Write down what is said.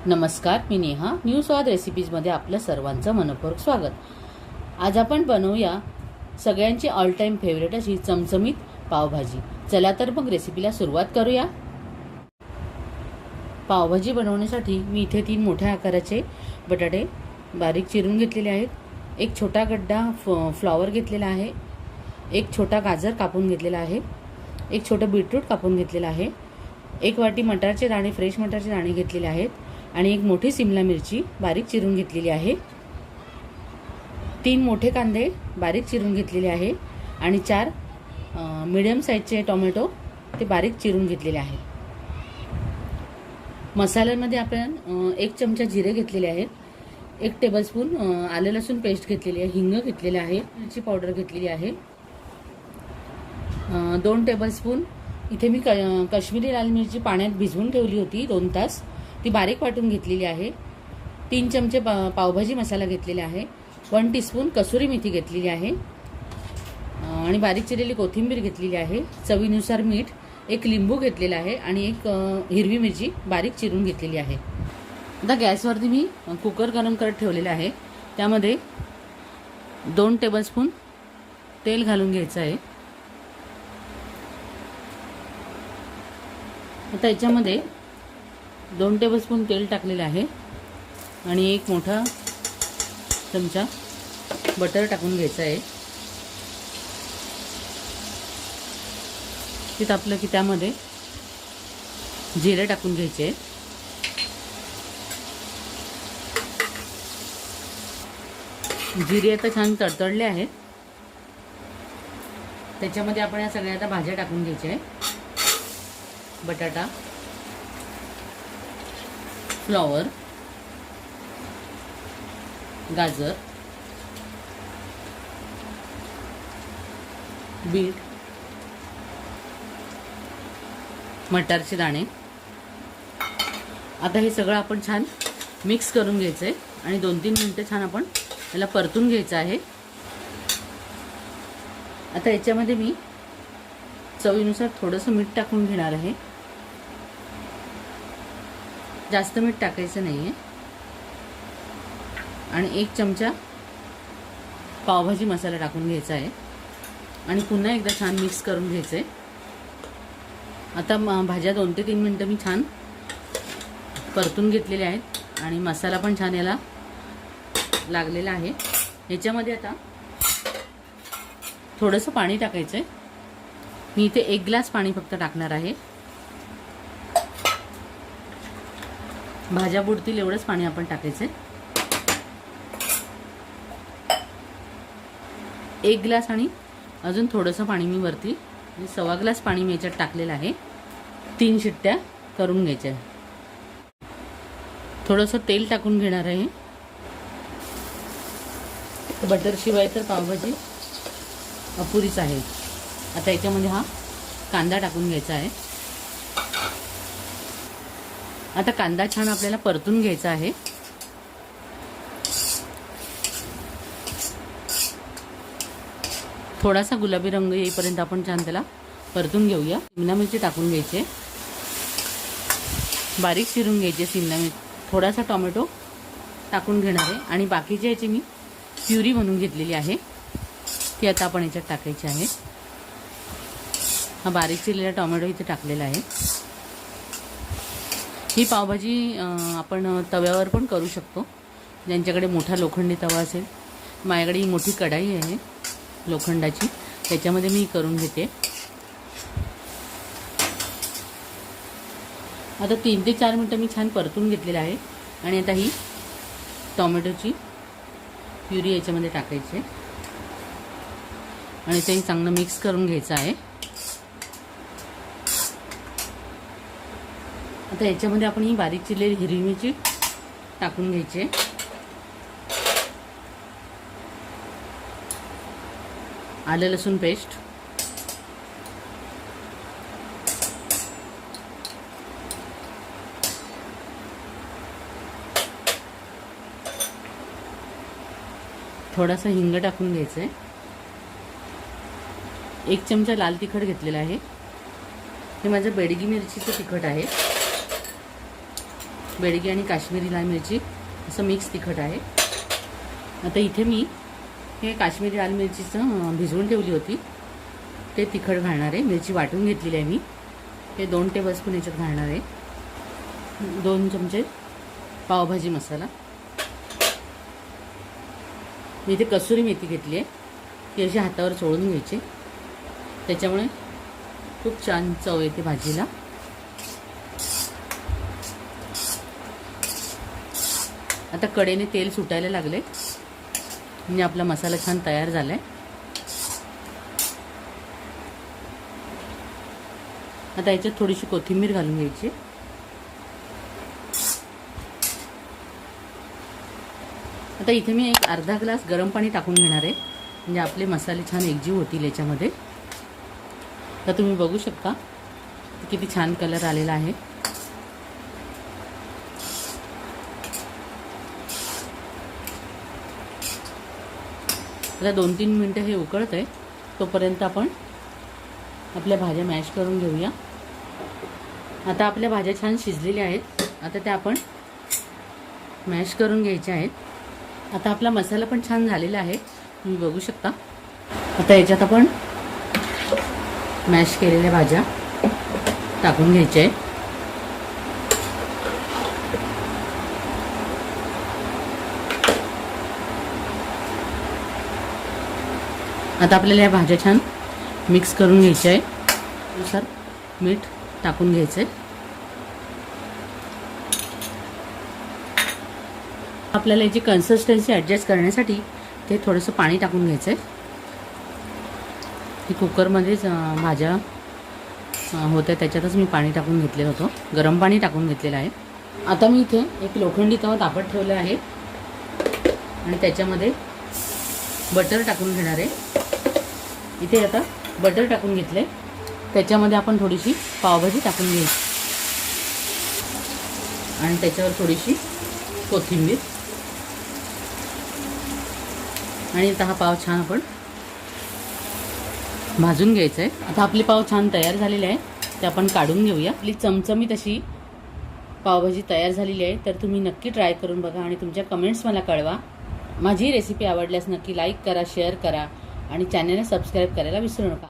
नमस्कार, मी नेहा. न्यू स्वाद रेसिपीजमध्ये आपलं सर्वांचं मनपूर्वक स्वागत. आज आपण बनवूया सगळ्यांची ऑल टाईम फेवरेट अशी चमचमीत पावभाजी. चला तर मग रेसिपीला सुरुवात करूया. पावभाजी बनवण्यासाठी मी इथे 3 मोठ्या आकाराचे बटाटे बारीक चिरून घेतलेले आहेत. एक छोटा गड्डा फ्लॉवर घेतलेला आहे. एक छोटा गाजर कापून घेतलेला आहे. एक छोटं बीटरूट कापून घेतलेलं आहे. एक वाटी मटारचे दाणे, फ्रेश मटारचे दाणे घेतलेले आहेत आणि एक मोठी सिमला मिरची बारीक चिरून घेतलेली आहे. 3 मोठे कांदे बारीक चिरून घेतलेले आहे आणि 4 मीडियम साईजचे टोमॅटो ते बारीक चिरून घेतलेले आहे. मसाल्यामध्ये आपण 1 चमचा जिरे घेतलेले आहेत. 1 टेबलस्पून आलं लसूण पेस्ट घेतलेली आहे. हिंग घेतलेले आहे. मिरची पावडर घेतलेली आहे. 2 टेबलस्पून इथे मी काश्मीरी लाल मिरची पाण्यात भिजवून ठेवली होती 2 तास, ती बारीक वाटून घेतलेली आहे. 3 चमचे पावभाजी मसाला घेतलेला आहे. 1 टीस्पून कसुरी मेथी घेतलेली आहे आणि बारीक चिरलेली कोथिंबीर घेतलेली आहे. चवीनुसार मीठ, 1 लिंबू घेतलेला आहे आणि 1 हिरवी मिरची बारीक चिरून घेतलेली आहे. आता गॅसवरती मी कुकर गरम करत ठेवलेला आहे. त्यामध्ये 2 टेबलस्पून तेल घालून घ्यायचं आहे. आता याच्यामध्ये 2 टेबलस्पून तेल टाकलेलं आहे आणि 1 मोठा चमचा बटर टाकून घ्यायचं आहे. ते तापलं की त्यामध्ये जिरे टाकून घ्यायचे. जिरे आता छान तडतडले आहेत. त्याच्यामध्ये आपण या सगळ्या आता भाज्या टाकून घ्यायच्या आहे. बटाटा, फ्लॉवर, गाजर, बीट, मटारचे दाणे. आता हे सगळं आपण छान मिक्स करून घ्यायचं आहे आणि 2-3 मिनिटं छान आपण याला परतून घ्यायचं आहे. आता याच्यामध्ये मी चवीनुसार थोडंसं मीठ टाकून घेणार आहे. जास्त मीठ टाकायचं नाही आहे. आणि 1 चमचा पावभाजी मसाला टाकून घ्यायचा आहे आणि पुन्हा एकदा छान मिक्स करून घ्यायचं आहे. आता भाज्या 2 ते 3 मिनिटं मी छान परतून घेतलेल्या आहेत आणि मसाला पण छान याला लागलेला आहे. याच्यामध्ये आता थोडंसं पाणी टाकायचं आहे. मी इथे 1 ग्लास पाणी फक्त टाकणार आहे. भाज्या बुडतील एवढंच पाणी आपण टाकायचं आहे. 1 ग्लास आणि अजून थोडंसं पाणी मी वरती 1.25 ग्लास पाणी मी याच्यात टाकलेलं आहे. 3 शिट्ट्या करून घ्यायच्या. थोडंसं तेल टाकून घेणार आहे. बटर शिवाय तर पावभाजी अपुरीच आहे. आता याच्यामध्ये हा कांदा टाकून घ्यायचा आहे. आता कांदा छान आपल्याला परतून घ्यायचा आहे. थोडासा गुलाबी रंग येईपर्यंत आपण छान त्याला परतून घेऊया. शिमला मिरची टाकून घ्यायची, बारीक चिरून घ्यायची शिमला मिरची. थोडासा टोमॅटो टाकून घेणार आहे आणि बाकीचे याची मी प्युरी बनवून घेतलेली आहे ती आता आपण याच्यात टाकायची आहे. हा बारीक चिरलेला टोमॅटो इथे टाकलेला आहे. ही पावभाजी आपण तव्यावर पण करू शकतो, ज्यांच्याकडे मोठा लोखंडी तवा असेल. माझ्याकडे ही मोठी कढाई आहे लोखंडाची, त्याच्यामध्ये मी करून घेते. आता 3 ते 4 मिनिटं मी छान परतून घेतलेलं आहे आणि आता ही टोमॅटोची प्युरी याच्यामध्ये टाकायची आणि ते चांगलं मिक्स करून घ्यायचं आहे. आता याच्यामध्ये आपण ही बारीक चिरलेली हिरवी मिरची टाकून घ्यायची. आलं लसूण पेस्ट, थोडासा हिंग टाकून घ्यायचं आहे. 1 चमचा लाल तिखट घेतलेला आहे. हे माझं बेडगी मिरचीचं तिखट आहे. बेडगी आणि काश्मीरी लाल मिरची असं मिक्स तिखट आहे. आता इथे मी हे काश्मीरी लाल मिरचीचं भिजवून ठेवली होती ते तिखट घालणार आहे. मिरची वाटून घेतलेली आहे मी. हे 2 टेबलस्पून याच्यात घालणार आहे. 2 चमचे पावभाजी मसाला. मी इथे कसुरी मेथी घेतली आहे. ती अशी हातावर चोळून घ्यायची, त्याच्यामुळे खूप छान चव येते भाजीला. आता कढईने तेल सुटायला लागले म्हणजे आपला मसाला छान तयार झालाय. आता याच्यात थोडीशी कोथिंबीर घालून घ्यायची. आता इथे मी एक अर्धा ग्लास गरम पाणी टाकून घेणार आहे, म्हणजे आपले मसाले छान एकजीव होतील याच्यामध्ये. तर तुम्ही बघू शकता किती छान कलर आलेला आहे. आता 2-3 मिनटं हे उकळत आहे, तोपर्यंत आपण आपल्या भाज्या मॅश करून घेऊया. आता आपल्या भाज्या छान शिजलेल्या आहेत. आता त्या आपण मॅश करून घ्यायच्या आहेत. आता आपला मसाला पण छान झालेला आहे, तुम्ही बघू शकता. आता याच्यात आपण मॅश केलेल्या भाज्या टाकून घ्यायच्या आहेत. आता आपल्याला या भाज्या छान मिक्स करून घ्यायच्या आहे. त्यानुसार मीठ टाकून घ्यायचं आहे. आपल्याला याची कन्सिस्टन्सी ॲडजस्ट करण्यासाठी ते थोडंसं पाणी टाकून घ्यायचं आहे. ही कुकरमध्येच भाज्या होत्या, त्याच्यातच मी पाणी टाकून घेतलेलं होतं. गरम पाणी टाकून घेतलेलं आहे. आता मी इथे एक लोखंडी तवा तापत ठेवला आहे आणि त्याच्यामध्ये बटर टाकून घेणार आहे. इथे आता बटर टाकून घेतले, त्याच्यामध्ये आपण थोडीशी पावभाजी टाकून घ्यायची आणि त्याच्यावर थोडीशी कोथिंबीर. आणि आता हा पाव छान आपण भाजून घ्यायचा आहे. आता आपले पाव छान तयार झालेले आहे, ते आपण काढून घेऊया. आपली चमचमीत अशी पावभाजी तयार झालेली आहे. तर तुम्ही नक्की ट्राय करून बघा आणि तुमच्या कमेंट्स मला कळवा. माझी रेसिपी आवडल्यास नक्की लाईक करा, शेअर करा आणि चॅनलला सबस्क्राईब करायला विसरू नका.